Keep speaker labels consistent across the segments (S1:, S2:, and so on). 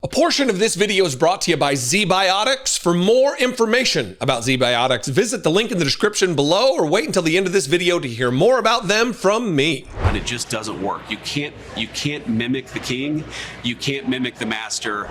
S1: A portion of this video is brought to you by Zbiotics. For more information about Zbiotics, visit the link in the description below or wait until the end of this video to hear more about them from me.
S2: And it just doesn't work. You can't mimic the king. You can't mimic the master.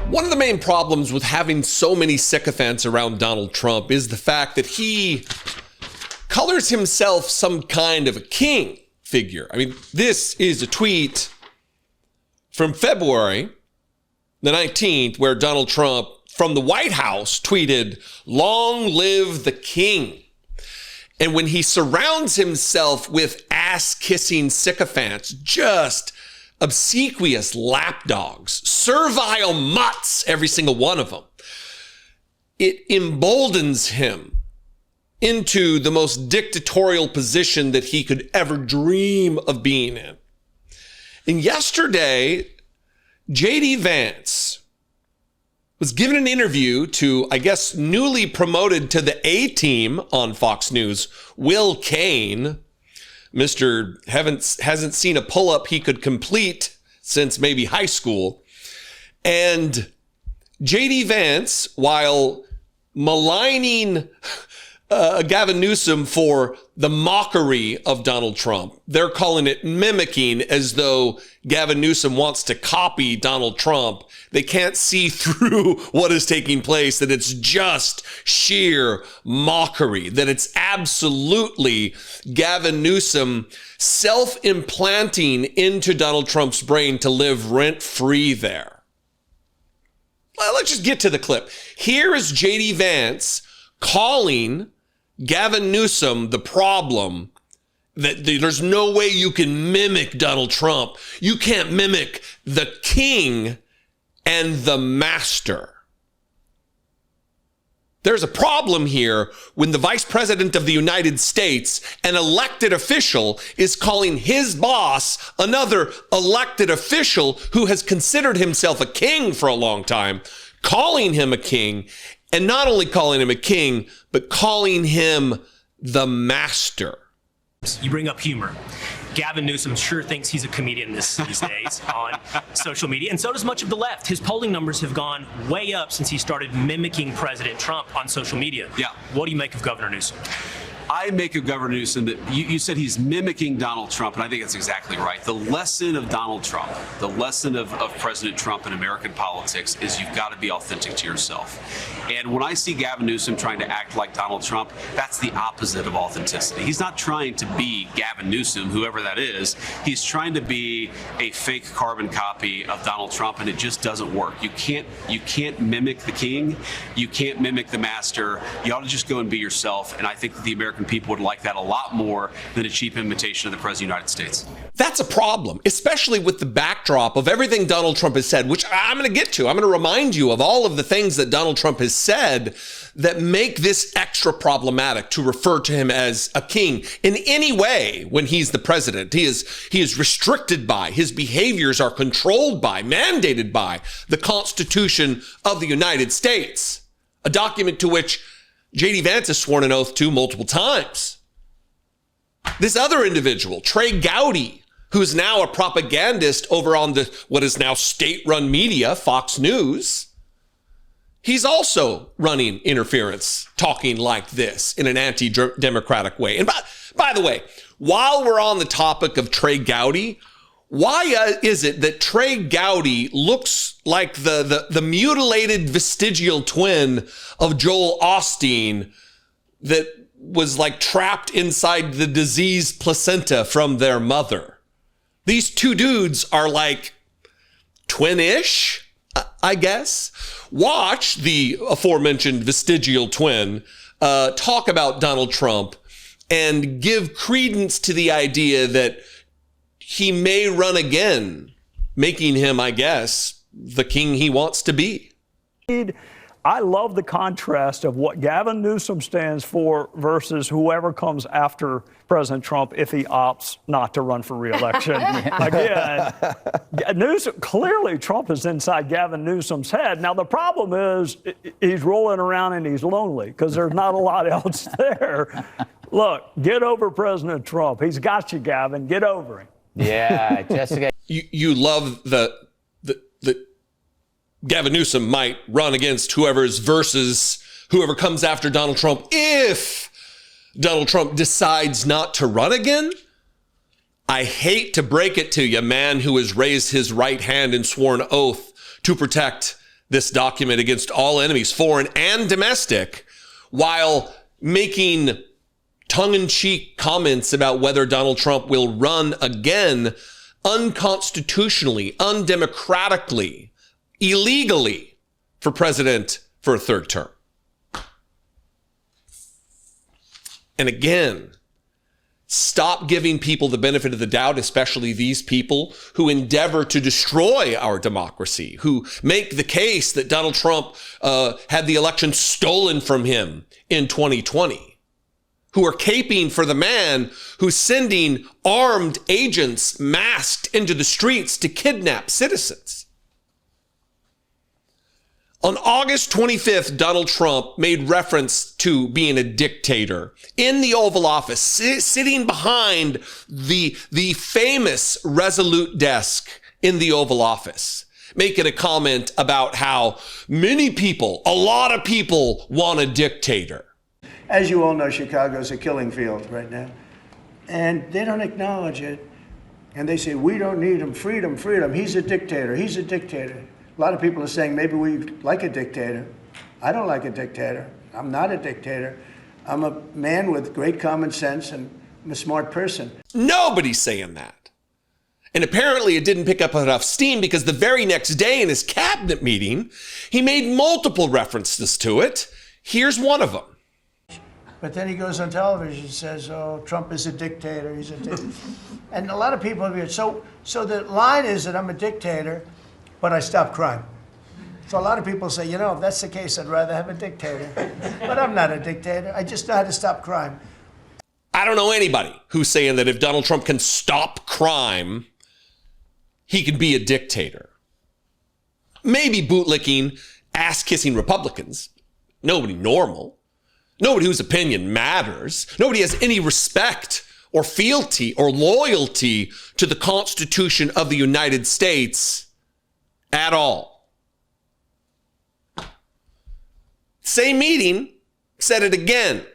S1: One of the main problems with having so many sycophants around Donald Trump is the fact that he colors himself some kind of a king figure. I mean, this is a tweet from February the 19th, where Donald Trump from the White House tweeted, "Long live the king." And when he surrounds himself with ass-kissing sycophants, just obsequious lapdogs, servile mutts, every single one of them, it emboldens him into the most dictatorial position that he could ever dream of being in. And yesterday, J.D. Vance was given an interview to, I guess, newly promoted to the A-team on Fox News, Will Cain. Mr. hasn't seen a pull-up he could complete since maybe high school. And J.D. Vance, while maligning Gavin Newsom for the mockery of Donald Trump, they're calling it mimicking, as though Gavin Newsom wants to copy Donald Trump. They can't see through what is taking place, that it's just sheer mockery, that it's absolutely Gavin Newsom self-implanting into Donald Trump's brain to live rent-free there. Well, let's just get to the clip. Here is J.D. Vance calling Gavin Newsom the problem, that there's no way you can mimic Donald Trump. You can't mimic the king and the master. There's a problem here when the vice president of the United States, an elected official, is calling his boss, another elected official who has considered himself a king for a long time, calling him a king. And not only calling him a king, but calling him the master.
S3: You bring up humor. Gavin Newsom sure thinks he's a comedian these days on social media, and so does much of the left. His polling numbers have gone way up since he started mimicking President Trump on social media.
S2: Yeah.
S3: What do you make of Governor Newsom?
S2: I make of Governor Newsom that you said he's mimicking Donald Trump, and I think that's exactly right. The lesson of Donald Trump, the lesson of President Trump in American politics is you've got to be authentic to yourself. And when I see Gavin Newsom trying to act like Donald Trump, that's the opposite of authenticity. He's not trying to be Gavin Newsom, whoever that is. He's trying to be a fake carbon copy of Donald Trump, and it just doesn't work. You can't mimic the king. You can't mimic the master. You ought to just go and be yourself, and I think that the American people would like that a lot more than a cheap imitation of the President of the United States.
S1: That's a problem, especially with the backdrop of everything Donald Trump has said, which I'm going to get to. I'm going to remind you of all of the things that Donald Trump has said that make this extra problematic to refer to him as a king in any way when he's the president. He is restricted by, his behaviors are controlled by, mandated by the Constitution of the United States, a document to which J.D. Vance has sworn an oath to multiple times. This other individual, Trey Gowdy, who's now a propagandist over on what is now state-run media, Fox News, he's also running interference, talking like this in an anti-democratic way. And by the way, while we're on the topic of Trey Gowdy, why is it that Trey Gowdy looks like the mutilated vestigial twin of Joel Osteen that was like trapped inside the diseased placenta from their mother? These two dudes are like twin-ish, I guess. Watch the aforementioned vestigial twin talk about Donald Trump and give credence to the idea that he may run again, making him, I guess, the king he wants to be.
S4: I love the contrast of what Gavin Newsom stands for versus whoever comes after President Trump if he opts not to run for re-election. Again, Newsom, clearly Trump is inside Gavin Newsom's head. Now, the problem is he's rolling around and he's lonely because there's not a lot else there. Look, get over President Trump. He's got you, Gavin. Get over him.
S5: Yeah, Jessica.
S1: You love the Gavin Newsom might run against whoever comes after Donald Trump if Donald Trump decides not to run again. I hate to break it to you, man who has raised his right hand and sworn oath to protect this document against all enemies, foreign and domestic, while making tongue-in-cheek comments about whether Donald Trump will run again unconstitutionally, undemocratically, illegally for president for a third term. And again, stop giving people the benefit of the doubt, especially these people who endeavor to destroy our democracy, who make the case that Donald Trump had the election stolen from him in 2020, who are caping for the man who's sending armed agents masked into the streets to kidnap citizens. On August 25th, Donald Trump made reference to being a dictator in the Oval Office, sitting behind the famous Resolute desk in the Oval Office, making a comment about how many people, a lot of people, want a dictator.
S5: As you all know, Chicago's a killing field right now, and they don't acknowledge it. And they say, we don't need him, freedom, freedom. He's a dictator, he's a dictator. A lot of people are saying maybe we like a dictator. I don't like a dictator. I'm not a dictator. I'm a man with great common sense and I'm a smart person.
S1: Nobody's saying that. And apparently it didn't pick up enough steam because the very next day in his cabinet meeting, he made multiple references to it. Here's one of them.
S5: But then he goes on television and says, oh, Trump is a dictator, he's a dictator. And a lot of people are so the line is that I'm a dictator, but I stop crime. So a lot of people say, you know, if that's the case, I'd rather have a dictator. But I'm not a dictator. I just know how to stop crime.
S1: I don't know anybody who's saying that if Donald Trump can stop crime, he can be a dictator. Maybe bootlicking, ass-kissing Republicans. Nobody normal. Nobody whose opinion matters. Nobody has any respect or fealty or loyalty to the Constitution of the United States at all. Same meeting, said it again.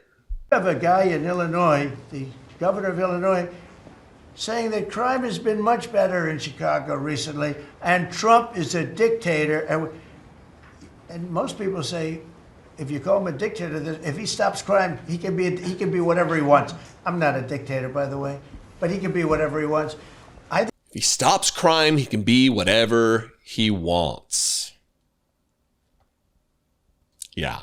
S5: We have a guy in Illinois, the governor of Illinois, saying that crime has been much better in Chicago recently, and Trump is a dictator. And most people say, if you call him a dictator, if he stops crime, he can be whatever he wants. I'm not a dictator, by the way, but he can be whatever he wants.
S1: If he stops crime, he can be whatever he wants. Yeah.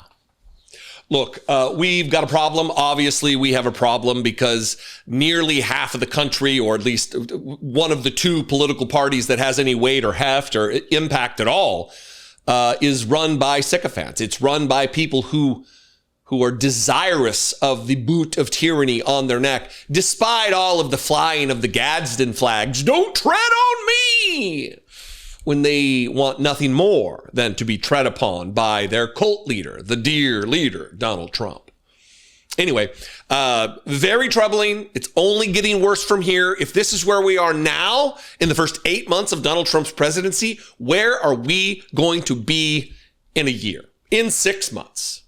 S1: Look, we've got a problem. Obviously, we have a problem because nearly half of the country, or at least one of the two political parties that has any weight or heft or impact at all, is run by sycophants. It's run by people who are desirous of the boot of tyranny on their neck, despite all of the flying of the Gadsden flags. Don't tread on me! When they want nothing more than to be tread upon by their cult leader, the dear leader, Donald Trump. Anyway, very troubling. It's only getting worse from here. If this is where we are now in the first 8 months of Donald Trump's presidency, where are we going to be in a year, in 6 months?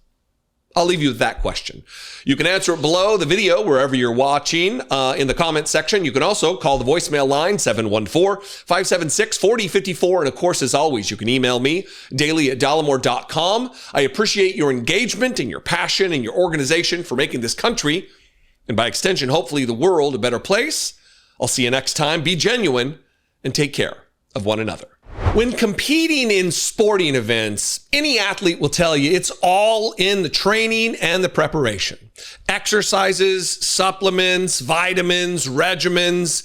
S1: I'll leave you with that question. You can answer it below the video wherever you're watching in the comment section. You can also call the voicemail line 714-576-4054. And of course, as always, you can email me daily@dollemore.com. I appreciate your engagement and your passion and your organization for making this country, and by extension, hopefully the world, a better place. I'll see you next time. Be genuine and take care of one another. When competing in sporting events, any athlete will tell you it's all in the training and the preparation. Exercises, supplements, vitamins, regimens,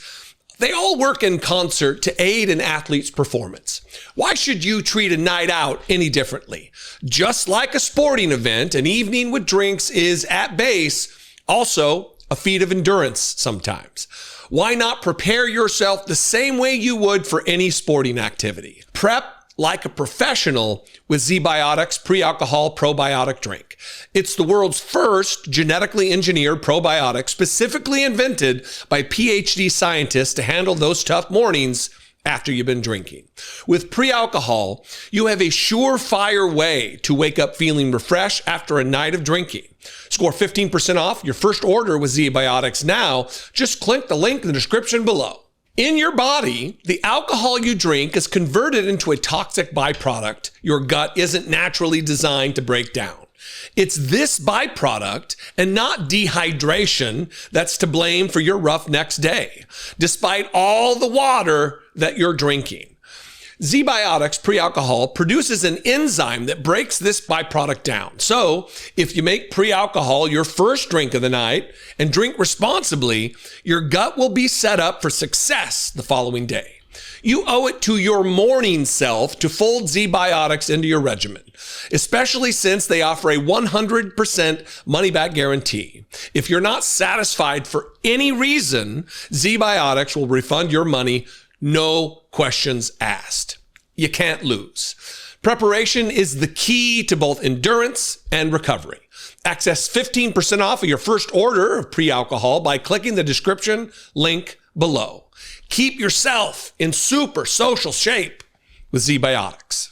S1: they all work in concert to aid an athlete's performance. Why should you treat a night out any differently? Just like a sporting event, an evening with drinks is at base also a feat of endurance sometimes. Why not prepare yourself the same way you would for any sporting activity? Prep like a professional with Zbiotics pre-alcohol probiotic drink. It's the world's first genetically engineered probiotic specifically invented by PhD scientists to handle those tough mornings after you've been drinking. With pre-alcohol, you have a surefire way to wake up feeling refreshed after a night of drinking. Score 15% off your first order with Zbiotics now. Just click the link in the description below. In your body, the alcohol you drink is converted into a toxic byproduct your gut isn't naturally designed to break down. It's this byproduct and not dehydration that's to blame for your rough next day, despite all the water that you're drinking. Zbiotics pre-alcohol produces an enzyme that breaks this byproduct down. So if you make pre-alcohol your first drink of the night and drink responsibly, your gut will be set up for success the following day. You owe it to your morning self to fold Zbiotics into your regimen, especially since they offer a 100% money-back guarantee. If you're not satisfied for any reason, Zbiotics will refund your money, no questions asked. You can't lose. Preparation is the key to both endurance and recovery. Access 15% off of your first order of pre-alcohol by clicking the description link below. Keep yourself in super social shape with Zbiotics.